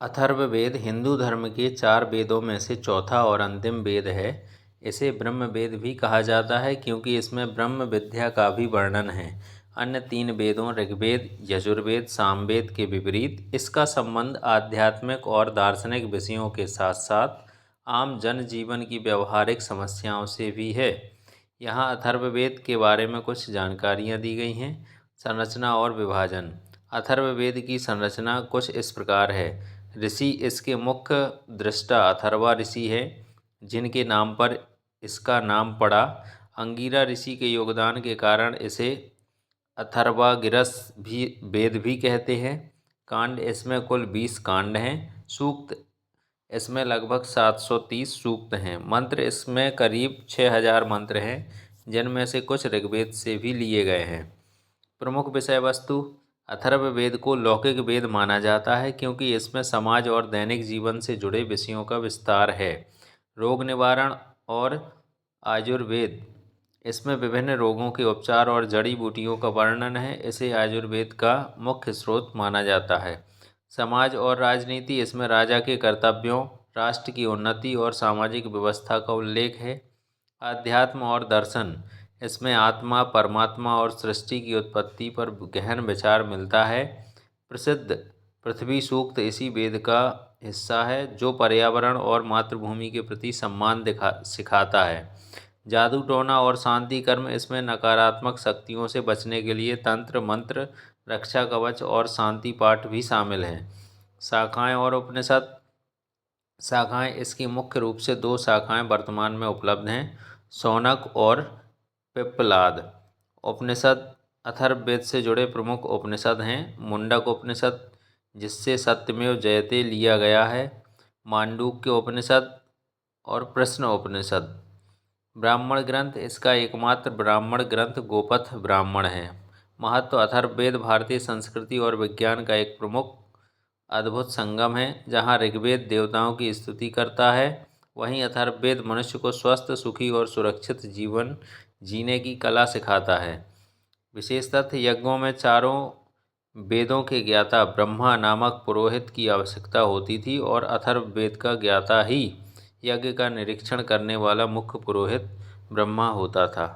अथर्ववेद हिंदू धर्म के 4 वेदों में से चौथा और अंतिम वेद है। इसे ब्रह्म वेद भी कहा जाता है क्योंकि इसमें ब्रह्म विद्या का भी वर्णन है। अन्य 3 वेदों ऋग्वेद, यजुर्वेद, सामवेद के विपरीत इसका संबंध आध्यात्मिक और दार्शनिक विषयों के साथ साथ आम जन जीवन की व्यवहारिक समस्याओं से भी है। यहाँ अथर्ववेद के बारे में कुछ जानकारियाँ दी गई हैं। संरचना और विभाजन। अथर्ववेद की संरचना कुछ इस प्रकार है। ऋषि इसके मुख्य दृष्टा अथर्वा ऋषि है, जिनके नाम पर इसका नाम पड़ा। अंगिरा ऋषि के योगदान के कारण इसे अथर्वागिरस भी वेद भी कहते हैं। कांड इसमें कुल 20 कांड हैं। सूक्त इसमें लगभग 730 सूक्त हैं। मंत्र इसमें करीब 6000 मंत्र हैं, जिनमें से कुछ ऋग्वेद से भी लिए गए हैं। प्रमुख विषय वस्तु। अथर्ववेद को लौकिक वेद माना जाता है क्योंकि इसमें समाज और दैनिक जीवन से जुड़े विषयों का विस्तार है। रोग निवारण और आयुर्वेद इसमें विभिन्न रोगों के उपचार और जड़ी बूटियों का वर्णन है। इसे आयुर्वेद का मुख्य स्रोत माना जाता है। समाज और राजनीति इसमें राजा के कर्तव्यों, राष्ट्र की उन्नति और सामाजिक व्यवस्था का उल्लेख है। आध्यात्म और दर्शन इसमें आत्मा, परमात्मा और सृष्टि की उत्पत्ति पर गहन विचार मिलता है। प्रसिद्ध पृथ्वी सूक्त इसी वेद का हिस्सा है, जो पर्यावरण और मातृभूमि के प्रति सम्मान सिखाता है। जादू टोना और शांति कर्म इसमें नकारात्मक शक्तियों से बचने के लिए तंत्र मंत्र, रक्षा कवच और शांति पाठ भी शामिल हैं। शाखाएं और उपनिषद। शाखाएं इसकी मुख्य रूप से 2 शाखाएं वर्तमान में उपलब्ध हैं, शौनक और पिप्पलाद। उपनिषद अथर्ववेद से जुड़े प्रमुख उपनिषद हैं। मुंडक उपनिषद, जिससे सत्यमेव जयते लिया गया है, मांडूक्य उपनिषद और प्रश्न उपनिषद। ब्राह्मण ग्रंथ इसका एकमात्र ब्राह्मण ग्रंथ गोपथ ब्राह्मण है। महत्व। अथर्ववेद भारतीय संस्कृति और विज्ञान का एक प्रमुख अद्भुत संगम है। जहाँ ऋग्वेद देवताओं की स्तुति करता है, वहीं अथर्ववेद मनुष्य को स्वस्थ, सुखी और सुरक्षित जीवन जीने की कला सिखाता है। विशेष तथ्य। यज्ञों में 4 वेदों के ज्ञाता ब्रह्मा नामक पुरोहित की आवश्यकता होती थी और अथर्ववेद का ज्ञाता ही यज्ञ का निरीक्षण करने वाला मुख्य पुरोहित ब्रह्मा होता था।